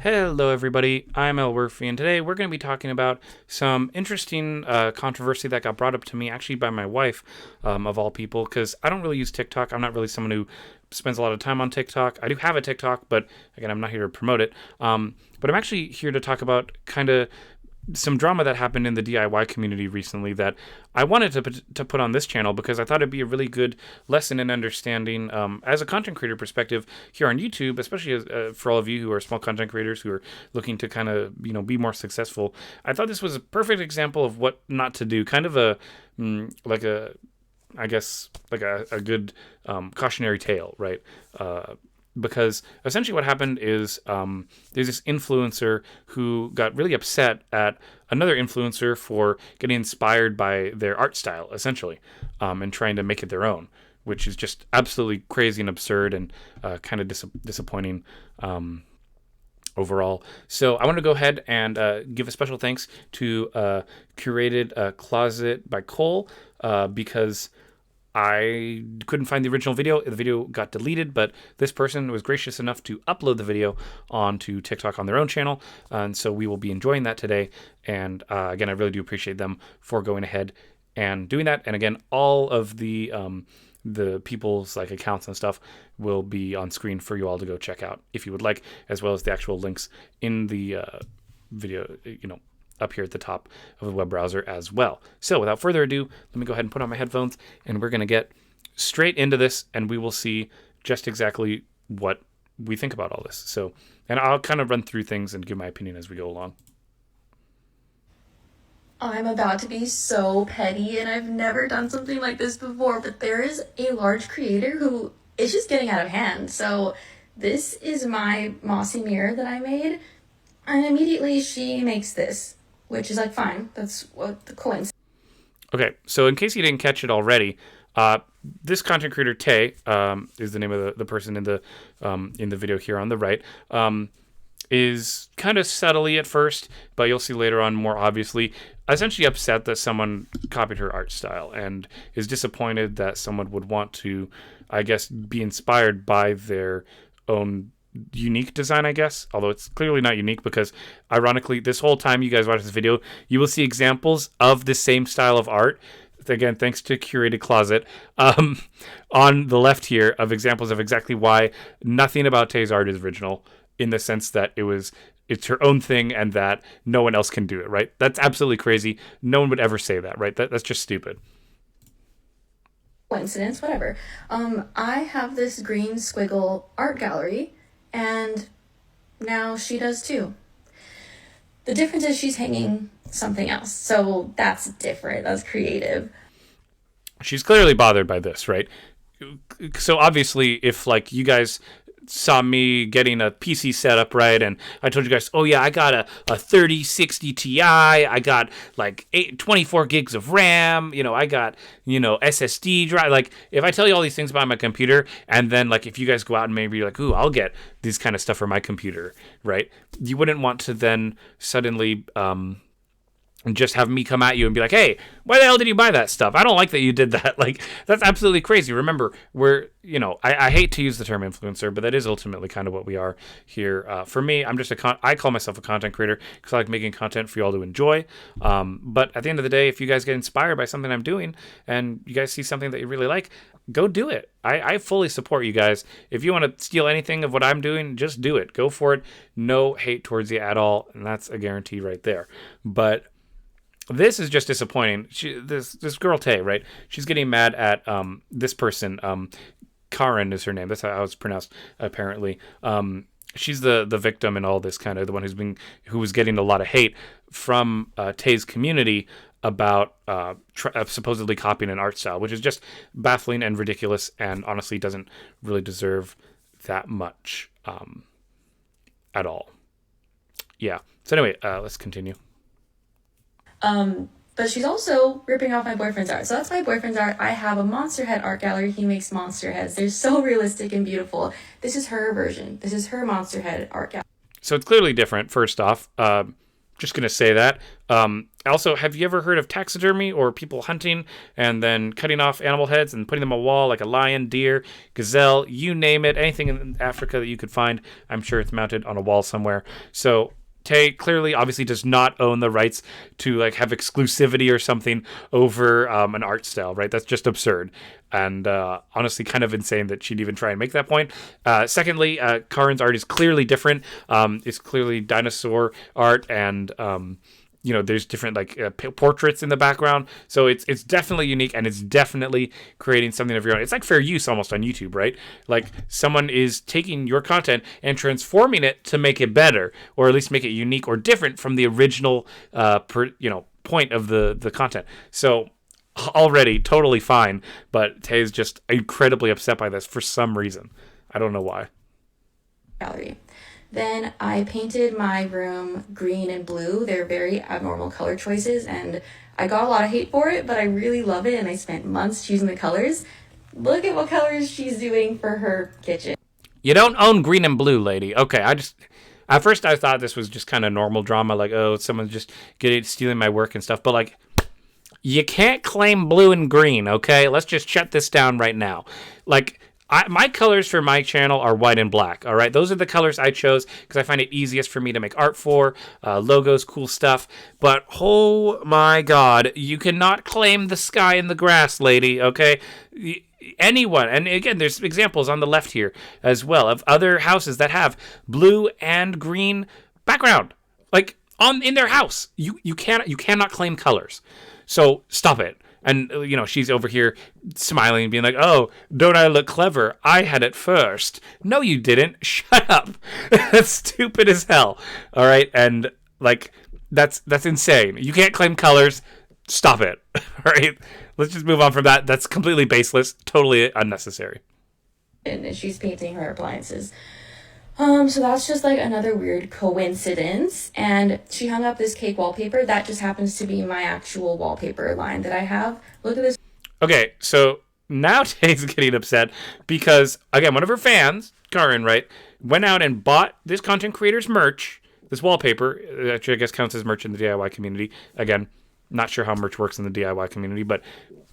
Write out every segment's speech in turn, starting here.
Hello everybody, I'm Elwirfy, and today we're going to be talking about some interesting controversy that got brought up to me actually by my wife, of all people, because I don't really use TikTok. I'm not really someone who spends a lot of time on TikTok. I do have a TikTok, but again, I'm not here to promote it. But I'm actually here to talk about kind of some drama that happened in the DIY community recently that I wanted to put on this channel because I thought it'd be a really good lesson in understanding as a content creator perspective here on YouTube, especially for all of you who are small content creators who are looking to kind of be more successful. I thought this was a perfect example of what not to do, kind of like a I guess like a good cautionary tale, right? Because essentially what happened is there's this influencer who got really upset at another influencer for getting inspired by their art style, essentially, and trying to make it their own, which is just absolutely crazy and absurd and kind of disappointing overall. So I want to go ahead and give a special thanks to Curated Closet by Cole because I couldn't find the original video. The video got deleted, but this person was gracious enough to upload the video onto TikTok on their own channel. And so we will be enjoying that today. And again, I really do appreciate them for going ahead and doing that. And again, all of the people's like accounts and stuff will be on screen for you all to go check out if you would like, as well as the actual links in the video, up here at the top of the web browser as well. So without further ado, let me go ahead and put on my headphones and we're going to get straight into this and we will see just exactly what we think about all this. So, and I'll kind of run through things and give my opinion as we go along. I'm about to be so petty and I've never done something like this before, but there is a large creator who is just getting out of hand. So this is my mossy mirror that I made and immediately she makes this, which is like, fine, that's what the coincidence. Okay, so in case you didn't catch it already, this content creator, Tay, is the name of the person in the video here on the right, is kind of subtly at first, but you'll see later on more obviously, essentially upset that someone copied her art style and is disappointed that someone would want to, I guess, be inspired by their own unique design, I guess, although it's clearly not unique because ironically this whole time you guys watch this video you will see examples of the same style of art, again thanks to Curated Closet, on the left here, of examples of exactly why nothing about Tay's art is original, in the sense that it's her own thing and that no one else can do it, right? That's absolutely crazy. No one would ever say that, right? That's just stupid. Coincidence, whatever. I have this green squiggle art gallery and now she does too. The difference is she's hanging something else. So that's different. That's creative. She's clearly bothered by this, right? So obviously, if like you guys saw me getting a PC setup, right, and I told you guys, oh yeah, I got a 3060 Ti, I got like 24 gigs of RAM, I got, SSD drive. Like, if I tell you all these things about my computer, and then like if you guys go out and maybe you're like, ooh, I'll get these kind of stuff for my computer, right? You wouldn't want to then suddenly and just have me come at you and be like, hey, why the hell did you buy that stuff? I don't like that you did that. Like, that's absolutely crazy. Remember, I hate to use the term influencer, but that is ultimately kind of what we are here. For me, I'm just I call myself a content creator because I like making content for you all to enjoy. But at the end of the day, if you guys get inspired by something I'm doing and you guys see something that you really like, go do it. I fully support you guys. If you want to steal anything of what I'm doing, just do it. Go for it. No hate towards you at all. And that's a guarantee right there. But this is just disappointing. This girl Tay, right? She's getting mad at this person. Karen is her name. That's how it's pronounced, apparently. She's the victim in all this, kind of the one who was getting a lot of hate from Tay's community about supposedly copying an art style, which is just baffling and ridiculous, and honestly doesn't really deserve that much at all. Yeah. So anyway, let's continue. But she's also ripping off my boyfriend's art. So that's my boyfriend's art. I have a monster head art gallery. He makes monster heads. They're so realistic and beautiful. This is her version. This is her monster head art gallery. So it's clearly different, first off. Just gonna say that. Also, have you ever heard of taxidermy or people hunting and then cutting off animal heads and putting them on a wall like a lion, deer, gazelle, you name it, anything in Africa that you could find? I'm sure it's mounted on a wall somewhere. So Tay clearly, obviously, does not own the rights to like have exclusivity or something over an art style, right? That's just absurd, and honestly, kind of insane that she'd even try and make that point. Secondly, Karin's art is clearly different. It's clearly dinosaur art, and there's different like portraits in the background, so it's definitely unique, and it's definitely creating something of your own. It's like fair use almost on YouTube, right? Like someone is taking your content and transforming it to make it better, or at least make it unique or different from the original point of the content. So already totally fine, but Tay's just incredibly upset by this for some reason. I don't know why. Gallery. Then I painted my room green and blue. They're very abnormal color choices, and I got a lot of hate for it, but I really love it, and I spent months choosing the colors. Look at what colors she's doing for her kitchen. You don't own green and blue, lady. Okay, at first I thought this was just kind of normal drama, like, oh, someone's just stealing my work and stuff, but like, you can't claim blue and green, okay? Let's just shut this down right now. Like, my colors for my channel are white and black, all right? Those are the colors I chose because I find it easiest for me to make art for, logos, cool stuff. But, oh my God, you cannot claim the sky and the grass, lady, okay? Anyone, and again, there's examples on the left here as well of other houses that have blue and green background, like in their house. You cannot claim colors. So stop it. And, she's over here smiling and being like, oh, don't I look clever? I had it first. No, you didn't. Shut up. That's stupid as hell. All right. And like, that's insane. You can't claim colors. Stop it. All right. Let's just move on from that. That's completely baseless. Totally unnecessary. And she's painting her appliances. So that's just like another weird coincidence. And she hung up this cake wallpaper. That just happens to be my actual wallpaper line that I have. Look at this. Okay, so now Tay's getting upset because, again, one of her fans, Karin, right, went out and bought this content creator's merch, this wallpaper, which I guess counts as merch in the DIY community. Again, not sure how merch works in the DIY community, but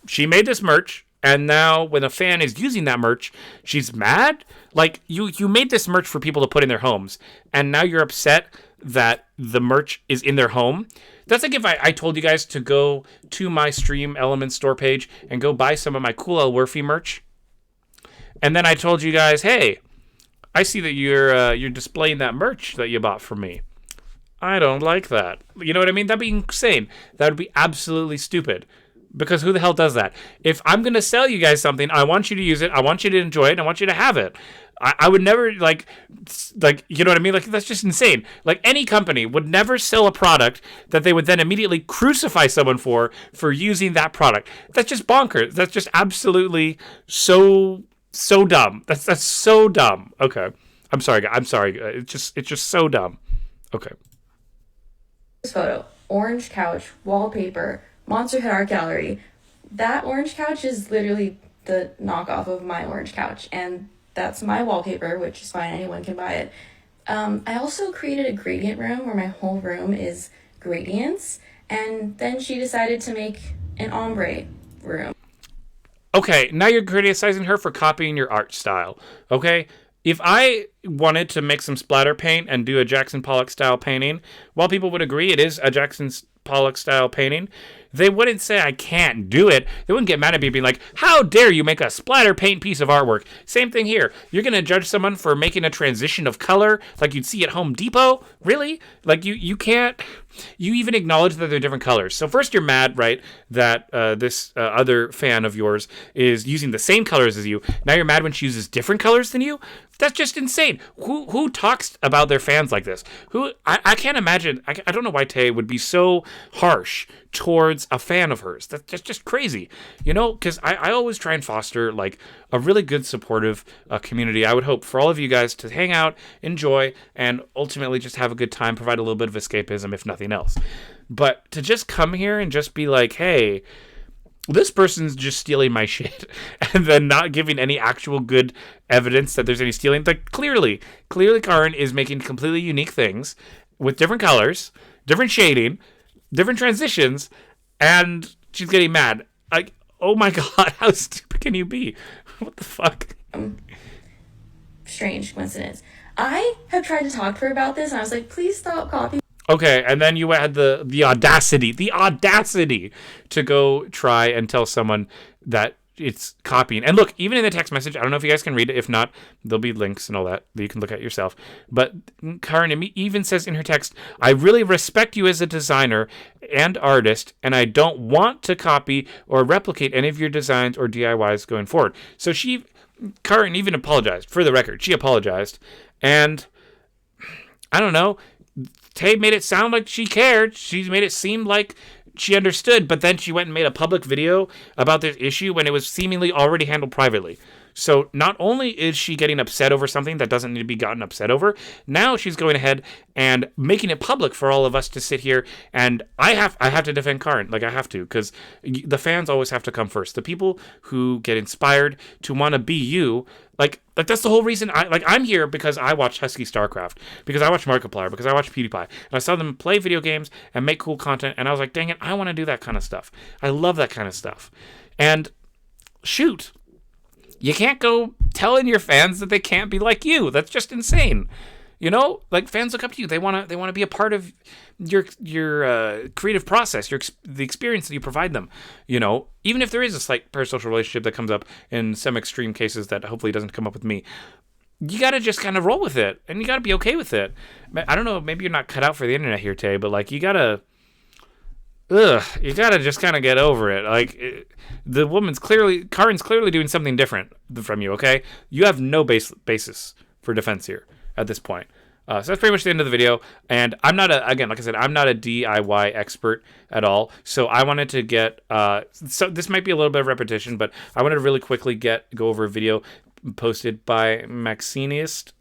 she made this merch. And now when a fan is using that merch, she's mad? Like, you made this merch for people to put in their homes, and now you're upset that the merch is in their home? That's like if I told you guys to go to my Stream Elements store page and go buy some of my cool Elwirfy merch. And then I told you guys, hey, I see that you're displaying that merch that you bought from me. I don't like that. You know what I mean? That'd be insane. That would be absolutely stupid. Because who the hell does that? If I'm going to sell you guys something, I want you to use it, I want you to enjoy it, and I want you to have it. I would never, like, you know what I mean? Like, that's just insane. Like, any company would never sell a product that they would then immediately crucify someone for using that product. That's just bonkers. That's just absolutely so dumb. That's so dumb. Okay. I'm sorry. It's just so dumb. Okay. This photo. Orange couch, wallpaper, Monster Head Art Gallery. That orange couch is literally the knockoff of my orange couch, and that's my wallpaper, which is fine, anyone can buy it. I also created a gradient room where my whole room is gradients, and then she decided to make an ombre room. Okay, now you're criticizing her for copying your art style, okay? If I wanted to make some splatter paint and do a Jackson Pollock style painting, while people would agree it is a Jackson Pollock style painting, they wouldn't say I can't do it. They wouldn't get mad at me being like, how dare you make a splatter paint piece of artwork? Same thing here. You're going to judge someone for making a transition of color like you'd see at Home Depot? Really? Like you can't, you even acknowledge that they're different colors. So first you're mad, right, that this other fan of yours is using the same colors as you. Now you're mad when she uses different colors than you? That's just insane. Who talks about their fans like this? I can't imagine. I don't know why Tay would be so harsh towards a fan of hers. That's just crazy. You know, because I always try and foster like a really good supportive community. I would hope for all of you guys to hang out, enjoy, and ultimately just have a good time, provide a little bit of escapism if nothing else. But to just come here and just be like, hey, this person's just stealing my shit, and then not giving any actual good evidence that there's any stealing. Like clearly Karin is making completely unique things with different colors, different shading, different transitions, and she's getting mad. Like, oh my God, how stupid can you be? What the fuck? Strange coincidence. I have tried to talk to her about this, and I was like, please stop copying. Okay, and then you had the audacity to go try and tell someone that it's copying. And look, even in the text message, I don't know if you guys can read it. If not, there'll be links and all that you can look at yourself. But Karen even says in her text, I really respect you as a designer and artist, and I don't want to copy or replicate any of your designs or DIYs going forward. So Karen even apologized. For the record, she apologized. And I don't know, Tay made it sound like she cared. She made it seem like she understood, but then she went and made a public video about this issue when it was seemingly already handled privately. So not only is she getting upset over something that doesn't need to be gotten upset over, now she's going ahead and making it public for all of us to sit here. And I have to defend Karen. Like, I have to, because the fans always have to come first. The people who get inspired to want to be you, like that's the whole reason I'm here, because I watch Husky StarCraft, because I watch Markiplier, because I watch PewDiePie, and I saw them play video games and make cool content, and I was like, dang it, I want to do that kind of stuff. I love that kind of stuff. And shoot, you can't go telling your fans that they can't be like you. That's just insane. You know, like, fans look up to you. They want to be a part of your creative process, the experience that you provide them. You know, even if there is a slight parasocial relationship that comes up in some extreme cases that hopefully doesn't come up with me, you got to just kind of roll with it, and you got to be okay with it. I don't know, maybe you're not cut out for the internet here, Tay, but like, you gotta just kind of get over it. Like, Karen's clearly doing something different from you. Okay, you have no basis for defense here at this point. So that's pretty much the end of the video. And I'm not like I said, I'm not a DIY expert at all. So I wanted to get, so this might be a little bit of repetition, but I wanted to really quickly go over a video posted by Maxiniest,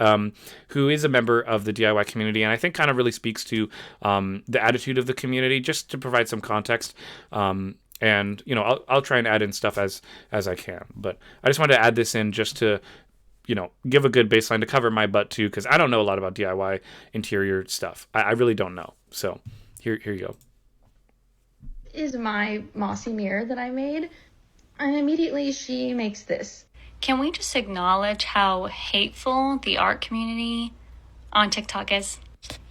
who is a member of the DIY community, and I think kind of really speaks to the attitude of the community, just to provide some context. And, you know, I'll try and add in stuff as I can. But I just wanted to add this in just to, you know, give a good baseline to cover my butt too, because I don't know a lot about DIY interior stuff. I really don't know. So here you go. Is my mossy mirror that I made, and immediately she makes this. Can we just acknowledge how hateful the art community on TikTok is?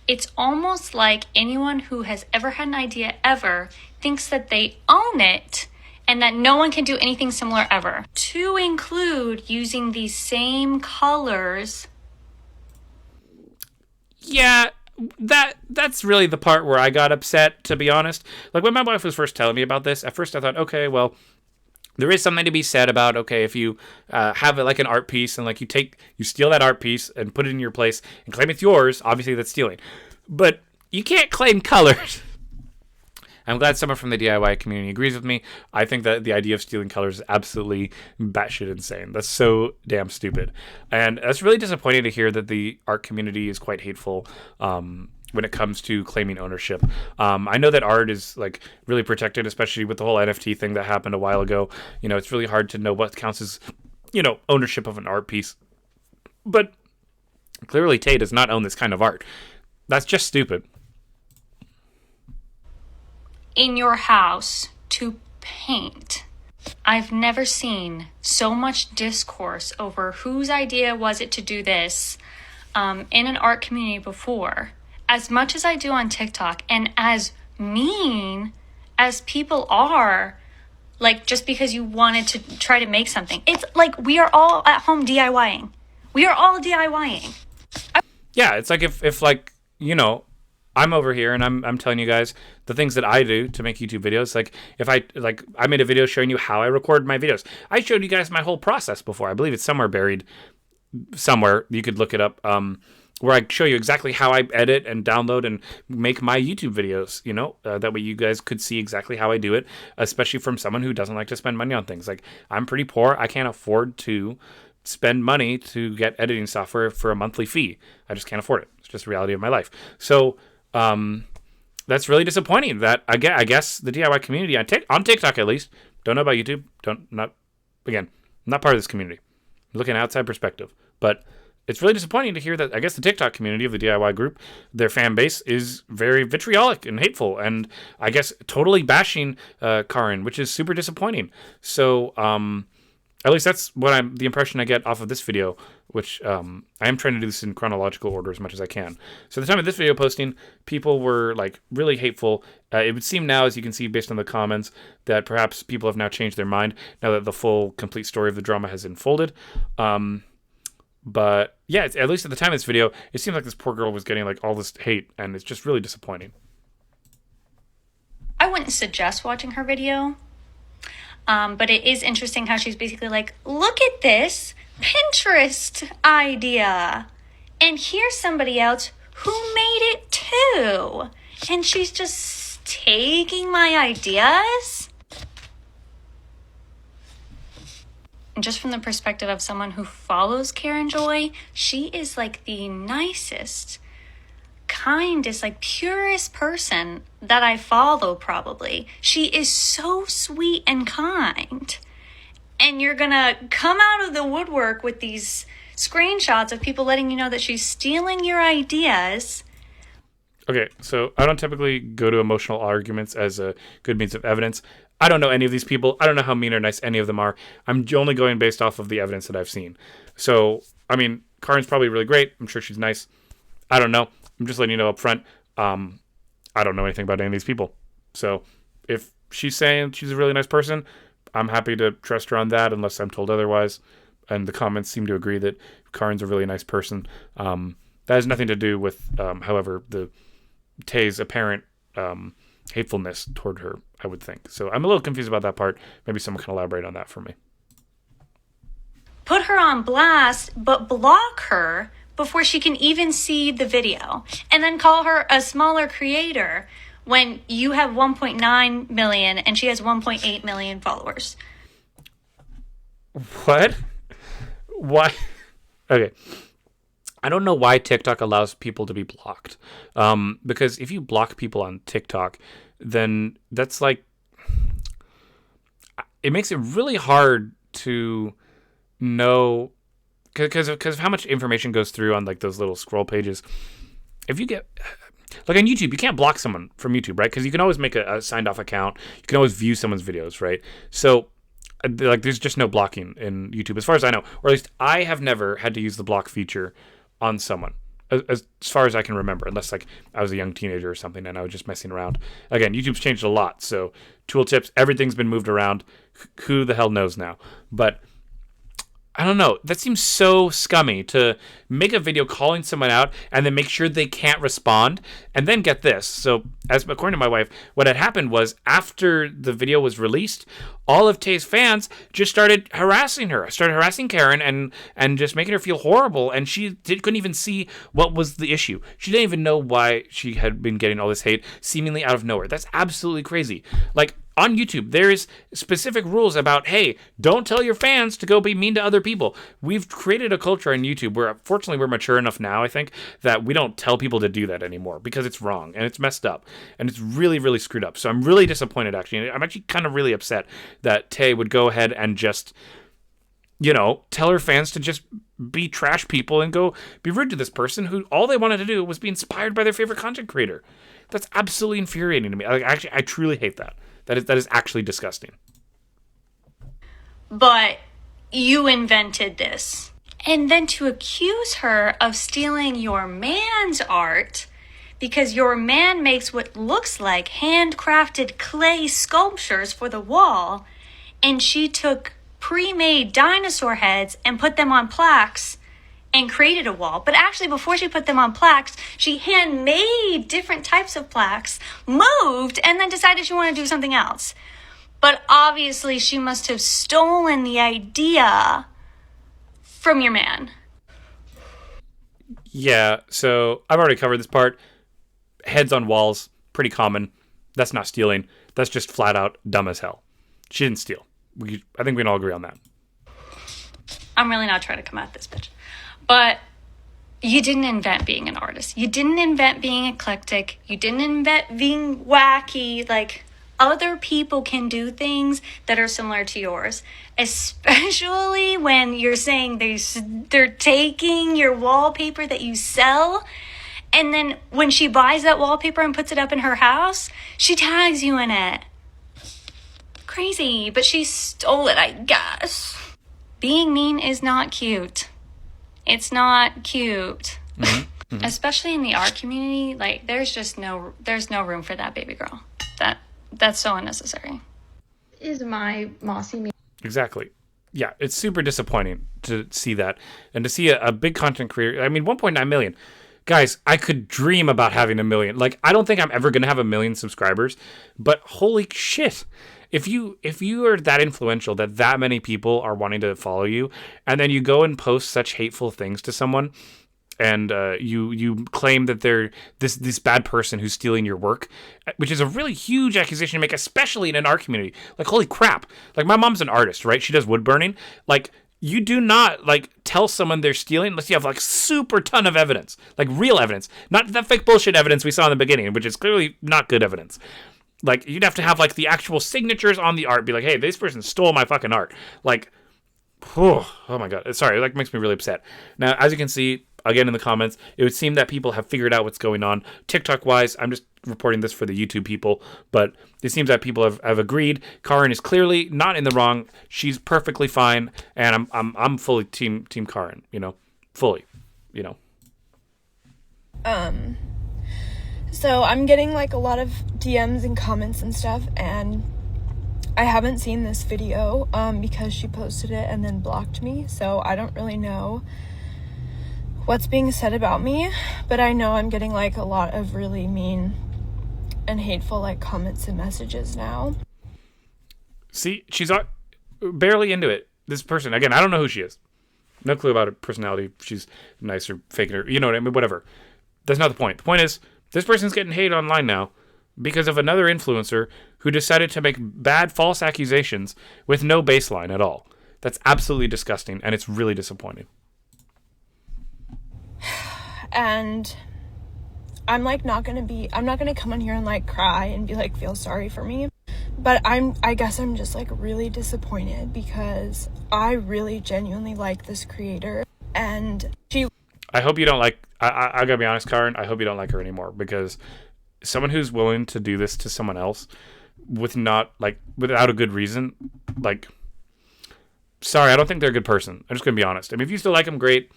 It's almost like anyone who has ever had an idea ever thinks that they own it and that no one can do anything similar ever. To include using these same colors. Yeah, that's really the part where I got upset, to be honest. Like, when my wife was first telling me about this, at first I thought, okay, well, there is something to be said about, okay, if you have it like an art piece, and like you steal that art piece and put it in your place and claim it's yours, obviously that's stealing. But you can't claim colors. I'm glad someone from the DIY community agrees with me. I think that the idea of stealing colors is absolutely batshit insane. That's so damn stupid. And that's really disappointing to hear that the art community is quite hateful when it comes to claiming ownership. I know that art is like really protected, especially with the whole NFT thing that happened a while ago. You know, it's really hard to know what counts as, you know, ownership of an art piece. But clearly Tay does not own this kind of art. That's just stupid. In your house to paint. I've never seen so much discourse over whose idea was it to do this in an art community before, as much as I do on TikTok. And as mean as people are, like, just because you wanted to try to make something, it's like we are all at home DIYing. We are all DIYing. Yeah, it's like if like, you know, I'm over here and I'm telling you guys the things that I do to make YouTube videos. Like, if I made a video showing you how I record my videos. I showed you guys my whole process before. I believe it's somewhere buried somewhere. You could look it up, where I show you exactly how I edit and download and make my YouTube videos, you know, that way you guys could see exactly how I do it, especially from someone who doesn't like to spend money on things. Like, I'm pretty poor. I can't afford to spend money to get editing software for a monthly fee. I just can't afford it. It's just the reality of my life. So, that's really disappointing that I guess the DIY community on TikTok, at least, don't know about YouTube. I'm not part of this community. I'm looking outside perspective, but it's really disappointing to hear that, I guess, the TikTok community of the DIY group, their fan base is very vitriolic and hateful, and I guess totally bashing Karin, which is super disappointing. So, at least that's the impression I get off of this video, which I am trying to do this in chronological order as much as I can. So at the time of this video posting, people were like really hateful. It would seem now, as you can see based on the comments, that perhaps people have now changed their mind now that the full complete story of the drama has unfolded. But yeah, at least at the time of this video, it seems like this poor girl was getting like all this hate, and it's just really disappointing. I wouldn't suggest watching her video. But it is interesting how she's basically like, look at this Pinterest idea. And here's somebody else who made it too. And she's just taking my ideas. And just from the perspective of someone who follows Karen Joy, she is like the nicest, kindest, like purest person that I follow probably. She is so sweet and kind. And you're gonna come out of the woodwork with these screenshots of people letting you know that she's stealing your ideas. Okay, so I don't typically go to emotional arguments as a good means of evidence. I don't know any of these people. I don't know how mean or nice any of them are. I'm only going based off of the evidence that I've seen. So, I mean, Karin's probably really great. I'm sure she's nice. I don't know. I'm just letting you know up front. I don't know anything about any of these people. So if she's saying she's a really nice person, I'm happy to trust her on that unless I'm told otherwise. And the comments seem to agree that Karin's a really nice person. That has nothing to do with, however, Tay's apparent hatefulness toward her, I would think. So I'm a little confused about that part. Maybe someone can elaborate on that for me. Put her on blast, but block her before she can even see the video, and then call her a smaller creator when you have 1.9 million and she has 1.8 million followers. What? Why? Okay. I don't know why TikTok allows people to be blocked. Because if you block people on TikTok, then that's like, it makes it really hard to know, because of how much information goes through on like those little scroll pages. If you get, like on YouTube, you can't block someone from YouTube, right? Because you can always make a signed off account. You can always view someone's videos, right? So like there's just no blocking in YouTube as far as I know, or at least I have never had to use the block feature on someone as far as I can remember, unless like I was a young teenager or something and I was just messing around. Again, YouTube's changed a lot, so tooltips, everything's been moved around. Who the hell knows now? But I don't know. That seems so scummy to make a video calling someone out and then make sure they can't respond. And then get this. So, according to my wife, what had happened was after the video was released, all of Tay's fans just started harassing her, started harassing Karen and just making her feel horrible. And she couldn't even see what was the issue. She didn't even know why she had been getting all this hate seemingly out of nowhere. That's absolutely crazy. Like, on YouTube, there's specific rules about, hey, don't tell your fans to go be mean to other people. We've created a culture on YouTube where, fortunately, we're mature enough now, I think, that we don't tell people to do that anymore because it's wrong and it's messed up and it's really, really screwed up. So I'm really disappointed, actually. I'm actually kind of really upset that Tay would go ahead and just, tell her fans to just be trash people and go be rude to this person who all they wanted to do was be inspired by their favorite content creator. That's absolutely infuriating to me. I truly hate that. That is actually disgusting. But you invented this. And then to accuse her of stealing your man's art because your man makes what looks like handcrafted clay sculptures for the wall, and she took pre-made dinosaur heads and put them on plaques and created a wall. But actually, before she put them on plaques, she handmade different types of plaques, moved, and then decided she wanted to do something else. But obviously, she must have stolen the idea from your man. Yeah, so I've already covered this part. Heads on walls, pretty common. That's not stealing. That's just flat out dumb as hell. She didn't steal. I think we can all agree on that. I'm really not trying to come at this bitch. But you didn't invent being an artist. You didn't invent being eclectic. You didn't invent being wacky. Like, other people can do things that are similar to yours, especially when you're saying they're taking your wallpaper that you sell, and then when she buys that wallpaper and puts it up in her house, she tags you in it. Crazy, but she stole it, I guess. Being mean is not cute. It's not cute. Especially in the art community, like there's no room for that, baby girl. That's so unnecessary. Is my mossy mirror. Exactly. Yeah, it's super disappointing to see that. And to see a big content creator, I mean, 1.9 million. Guys, I could dream about having 1 million. Like, I don't think I'm ever going to have 1 million subscribers, but holy shit. If you are that influential that many people are wanting to follow you, and then you go and post such hateful things to someone, and you claim that they're this bad person who's stealing your work, which is a really huge accusation to make, especially in an art community. Like, holy crap. Like, my mom's an artist, right? She does wood burning. Like, you do not, like, tell someone they're stealing unless you have, like, super ton of evidence. Like, real evidence. Not that fake bullshit evidence we saw in the beginning, which is clearly not good evidence. Like, you'd have to have, like, the actual signatures on the art. Be like, hey, this person stole my fucking art. Like, oh my God. Sorry, that makes me really upset. Now, as you can see, again, in the comments, it would seem that people have figured out what's going on. TikTok-wise, I'm just reporting this for the YouTube people, but it seems that people have agreed. Karin is clearly not in the wrong. She's perfectly fine, and I'm fully team Karin, you know, fully, you know. So I'm getting like a lot of DMs and comments and stuff, and I haven't seen this video because she posted it and then blocked me, so I don't really know what's being said about me, but I know I'm getting like a lot of really mean and hateful like comments and messages now. See, she's barely into it. This person, again, I don't know who she is. No clue about her personality. If she's nice or faking her, you know what I mean? Whatever. That's not the point. The point is, this person's getting hate online now because of another influencer who decided to make bad, false accusations with no baseline at all. That's absolutely disgusting, and it's really disappointing. And I'm like I'm not gonna come on here and like cry and be like, feel sorry for me, but I guess I'm just like really disappointed because I really genuinely like this creator, and I hope you don't like, I gotta be honest, Karin, I hope you don't like her anymore, because someone who's willing to do this to someone else without a good reason, like, sorry, I don't think they're a good person. I'm just gonna be honest. I mean, if you still like them, great.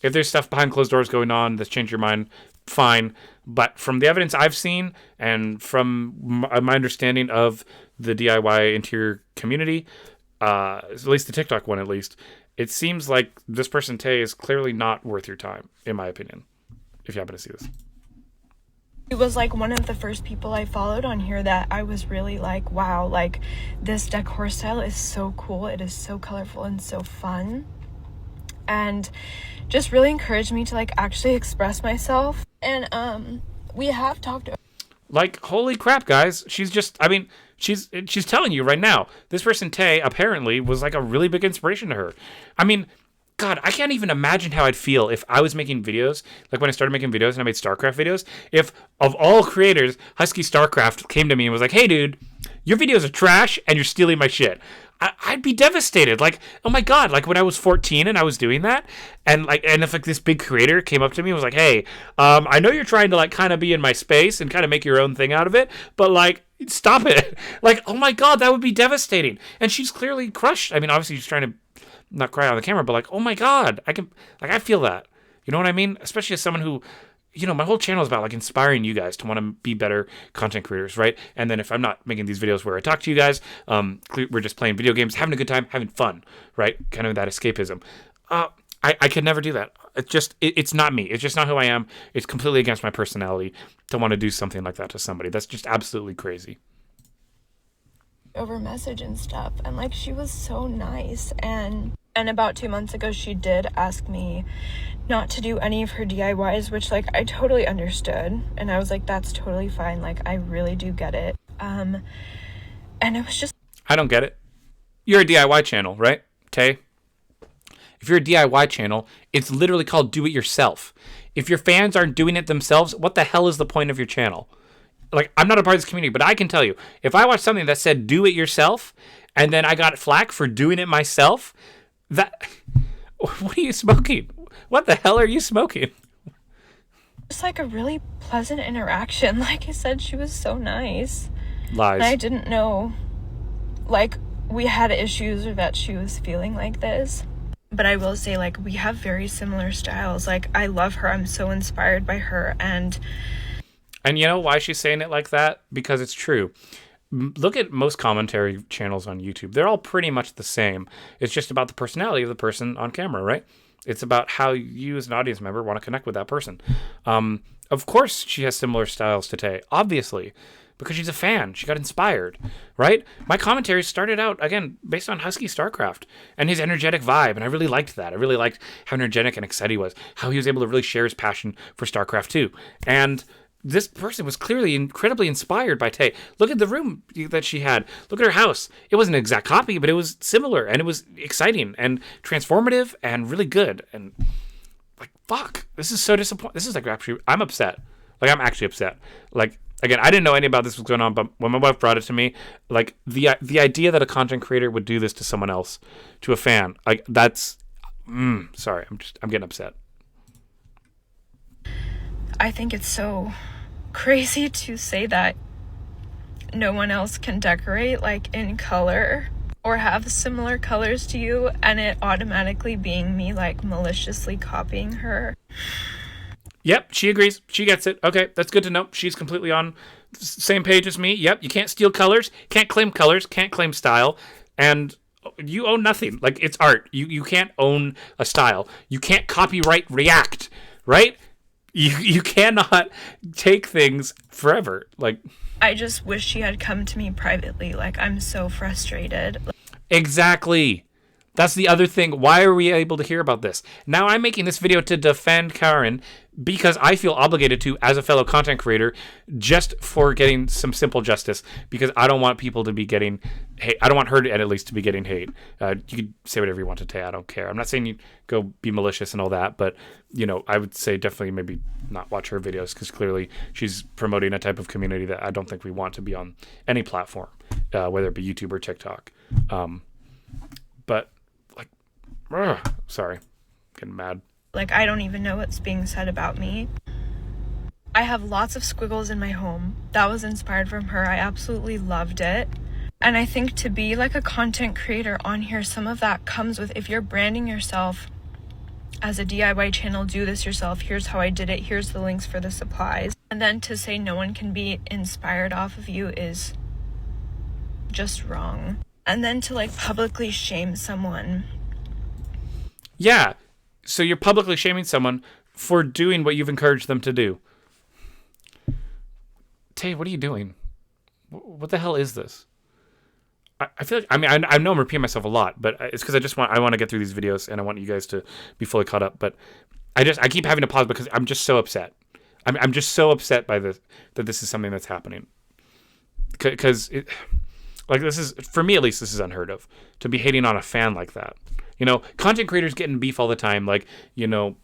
If there's stuff behind closed doors going on that's changed your mind, fine. But from the evidence I've seen and from my understanding of the DIY interior community, at least the TikTok one at least, it seems like this person, Tay, is clearly not worth your time, in my opinion, if you happen to see this. It was like one of the first people I followed on here that I was really like, wow, like this decor style is so cool. It is so colorful and so fun. And just really encouraged me to like actually express myself. And we have talked about, like, holy crap, guys. She's telling you right now, this person, Tay, apparently was like a really big inspiration to her. I mean, God, I can't even imagine how I'd feel if I was making videos, like when I started making videos and I made StarCraft videos, if of all creators, Husky StarCraft came to me and was like, hey dude, your videos are trash and you're stealing my shit. I'd be devastated. Like, oh my God, like when I was 14 and I was doing that, and if like this big creator came up to me and was like, hey, I know you're trying to like kind of be in my space and kind of make your own thing out of it, but like, stop it. Like, oh my God, that would be devastating. And she's clearly crushed. I mean, obviously she's trying to not cry on the camera, but like, oh my God, I feel that. You know what I mean? Especially as someone who, you know, my whole channel is about like inspiring you guys to want to be better content creators, right? And then if I'm not making these videos where I talk to you guys, we're just playing video games, having a good time, having fun, right? Kind of that escapism. I could never do that. It's not me. It's just not who I am. It's completely against my personality to want to do something like that to somebody. That's just absolutely crazy. over message and stuff, and like she was so nice. And about 2 months ago she did ask me not to do any of her DIYs, which like I totally understood, and I was like, that's totally fine, like I really do get it. And it was just, I don't get it. You're a DIY channel, right, Tay? If you're a DIY channel, it's literally called do it yourself. If your fans aren't doing it themselves, what the hell is the point of your channel? like, I'm not a part of this community, but I can tell you, if I watched something that said do it yourself, and then I got flack for doing it myself, that, what are you smoking? What the hell are you smoking? Just like a really pleasant interaction. Like I said, she was so nice. Lies. And I didn't know, like, we had issues or that she was feeling like this. But I will say, like, we have very similar styles. Like, I love her. I'm so inspired by her. And you know why she's saying it like that? Because it's true. Look at most commentary channels on YouTube. They're all pretty much the same. It's just about the personality of the person on camera, right? It's about how you as an audience member want to connect with that person. Of course she has similar styles to Tay, obviously, because she's a fan. She got inspired, right? My commentary started out, again, based on Husky StarCraft and his energetic vibe, and I really liked that. I really liked how energetic and excited he was, how he was able to really share his passion for StarCraft 2. And this person was clearly incredibly inspired by Tay. Look at the room that she had. Look at her house. It wasn't an exact copy, but it was similar, and it was exciting and transformative and really good. And, like, fuck, this is so disappointing. This is, like, actually, I'm upset. Like, I'm actually upset. Like, again, I didn't know anything about this was going on, but when my wife brought it to me, like, the idea that a content creator would do this to someone else, to a fan, like, that's, sorry, I'm getting upset. I think it's so crazy to say that no one else can decorate, like, in color or have similar colors to you, and it automatically being me, like, maliciously copying her. Yep, she agrees. She gets it. Okay, that's good to know. She's completely on the same page as me. Yep, you can't steal colors, can't claim style, and you own nothing. Like, it's art. You can't own a style. You can't copyright React, right? You cannot take things forever. Like, I just wish she had come to me privately. Like, I'm so frustrated. Exactly. That's the other thing. Why are we able to hear about this? Now I'm making this video to defend Karen because I feel obligated to as a fellow content creator just for getting some simple justice, because I don't want people to be getting hate. I don't want her to, at least, to be getting hate. You could say whatever you want to Tay. I don't care. I'm not saying you go be malicious and all that, but, you know, I would say definitely maybe not watch her videos, because clearly she's promoting a type of community that I don't think we want to be on any platform, whether it be YouTube or TikTok. But, like, sorry, getting mad. Like, I don't even know what's being said about me. I have lots of squiggles in my home. That was inspired from her. I absolutely loved it. And I think to be, like, a content creator on here, some of that comes with, if you're branding yourself as a DIY channel, do this yourself, here's how I did it, here's the links for the supplies. And then to say no one can be inspired off of you is just wrong. And then to, like, publicly shame someone. Yeah. So you're publicly shaming someone for doing what you've encouraged them to do. Tay, what are you doing? What the hell is this? I feel like, I mean, I know I'm repeating myself a lot, but it's because I want to get through these videos and I want you guys to be fully caught up. But I keep having to pause because I'm just so upset. I'm just so upset by this, that this is something that's happening. Because like, this is, for me at least, this is unheard of, to be hating on a fan like that. You know, content creators get in beef all the time. Like, you know,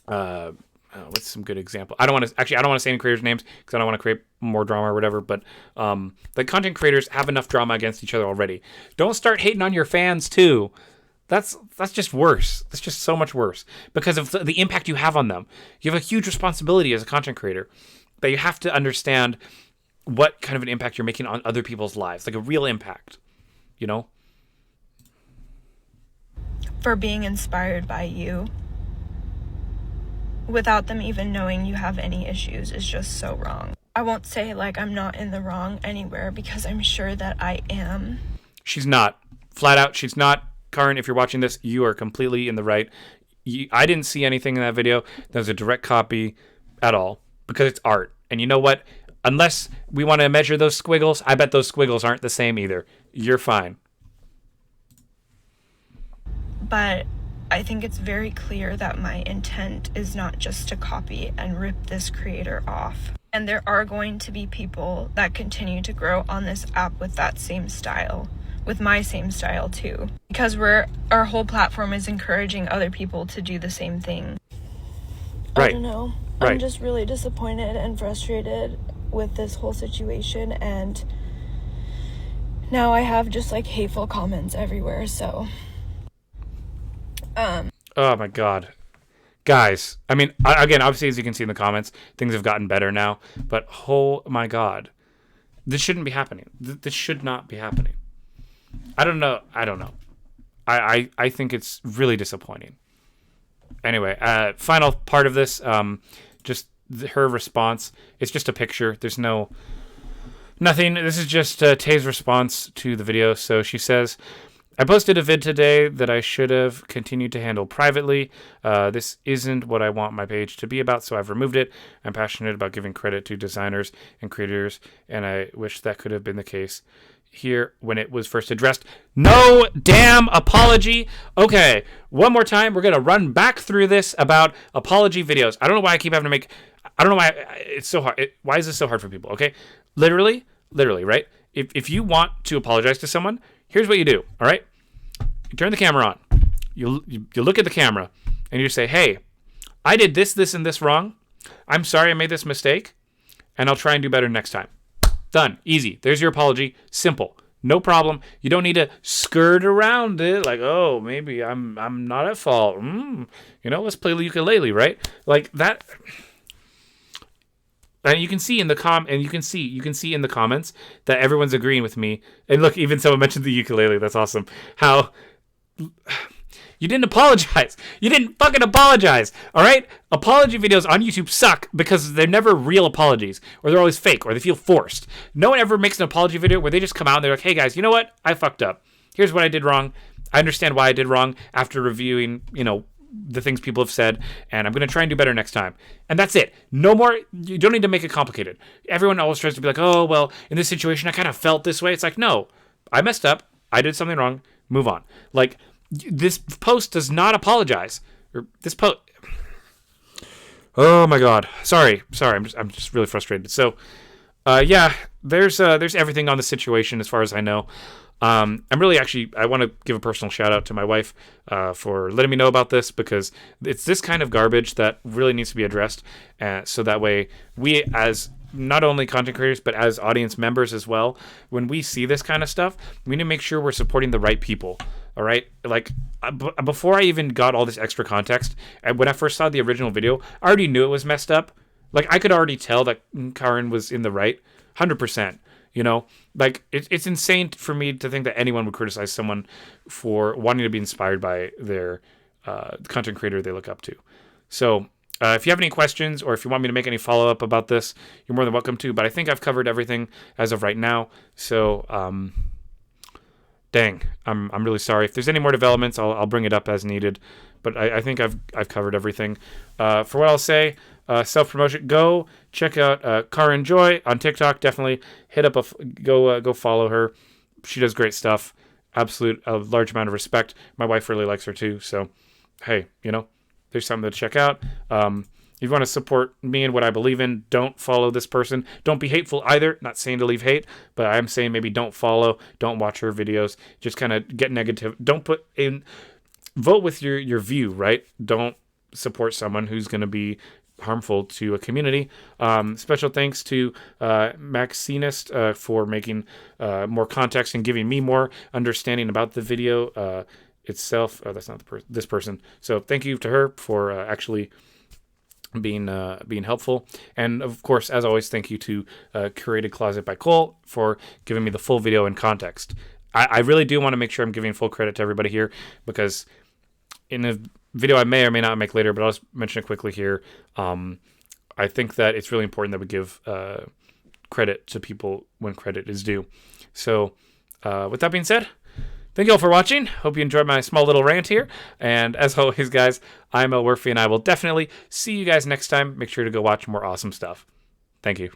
what's some good example? I don't want to say any creators' names because I don't want to create more drama or whatever. But the content creators have enough drama against each other already. Don't start hating on your fans too. That's just worse. That's just so much worse because of the impact you have on them. You have a huge responsibility as a content creator, that you have to understand what kind of an impact you're making on other people's lives, like a real impact, you know? For being inspired by you without them even knowing you have any issues is just so wrong. I won't say, like, I'm not in the wrong anywhere, because I'm sure that I am. She's not. Flat out, she's not. Karen, if you're watching this, you are completely in the right. I didn't see anything in that video that was a direct copy at all, because it's art. And you know what? Unless we want to measure those squiggles, I bet those squiggles aren't the same either. You're fine. But I think it's very clear that my intent is not just to copy and rip this creator off. And there are going to be people that continue to grow on this app with that same style, with my same style too. Because our whole platform is encouraging other people to do the same thing. Right. I don't know. Right. I'm just really disappointed and frustrated. with this whole situation, and now I have just like hateful comments everywhere. So oh my god, guys, I mean, again, obviously, as you can see in the comments, things have gotten better now, but oh my god, this shouldn't be happening. This should not be happening. I don't know. I think it's really disappointing. Anyway, final part of this, just her response. It's just a picture. There's nothing. This is just Tay's response to the video. So she says, I posted a vid today that I should have continued to handle privately. This isn't what I want my page to be about, so I've removed it. I'm passionate about giving credit to designers and creators, and I wish that could have been the case here when it was first addressed. No damn apology. Okay, one more time. We're going to run back through this about apology videos. I don't know why I keep having to make... I don't know why it's so hard. Why is this so hard for people? Okay, literally, right? If you want to apologize to someone, here's what you do, all right? You turn the camera on. You look at the camera, and you say, hey, I did this, and this wrong. I'm sorry I made this mistake, and I'll try and do better next time. Done. Easy. There's your apology. Simple. No problem. You don't need to skirt around it like, oh, maybe I'm not at fault. Let's play the ukulele, right? Like that. And you can see in the in the comments that everyone's agreeing with me. And look, even someone mentioned the ukulele. That's awesome. How you didn't apologize. You didn't fucking apologize. All right? Apology videos on YouTube suck because they're never real apologies, or they're always fake, or they feel forced. No one ever makes an apology video where they just come out and they're like, hey guys, you know what? I fucked up. Here's what I did wrong. I understand why I did wrong after reviewing, the things people have said, and I'm going to try and do better next time. And that's it. No more. You don't need to make it complicated. Everyone always tries to be like, oh, well, in this situation, I kind of felt this way. It's like, no, I messed up. I did something wrong. Move on. Like, this post does not apologize. Or this post. Oh my God. Sorry. I'm just really frustrated. So, yeah, there's everything on the situation as far as I know. I want to give a personal shout out to my wife for letting me know about this, because it's this kind of garbage that really needs to be addressed. So that way we, as not only content creators, but as audience members as well, when we see this kind of stuff, we need to make sure we're supporting the right people. All right. Like before I even got all this extra context, when I first saw the original video, I already knew it was messed up. Like I could already tell that Karen was in the right 100%. Like it's insane for me to think that anyone would criticize someone for wanting to be inspired by their content creator they look up to. So if you have any questions, or if you want me to make any follow-up about this, you're more than welcome to. But I think I've covered everything as of right now. So, dang, I'm really sorry. If there's any more developments, I'll bring it up as needed. But I think I've covered everything. For what I'll say, self-promotion, go check out Karen Joy on TikTok. Definitely hit up go follow her. She does great stuff. Absolute a large amount of respect. My wife really likes her too. So, hey, there's something to check out. If you want to support me and what I believe in, don't follow this person. Don't be hateful either. Not saying to leave hate, but I'm saying maybe don't follow. Don't watch her videos. Just kind of get negative. Don't put in. Vote with your view, right? Don't support someone who's going to be harmful to a community. Special thanks to Maxinist for making more context and giving me more understanding about the video itself. That's not this person. So thank you to her for actually being helpful. And of course, as always, thank you to Curated Closet by Cole for giving me the full video and context. I really do want to make sure I'm giving full credit to everybody here, because in a video I may or may not make later, but I'll just mention it quickly here. I think that it's really important that we give credit to people when credit is due. So with that being said, thank you all for watching. Hope you enjoyed my small little rant here. And as always, guys, I'm Elwirfy, and I will definitely see you guys next time. Make sure to go watch more awesome stuff. Thank you.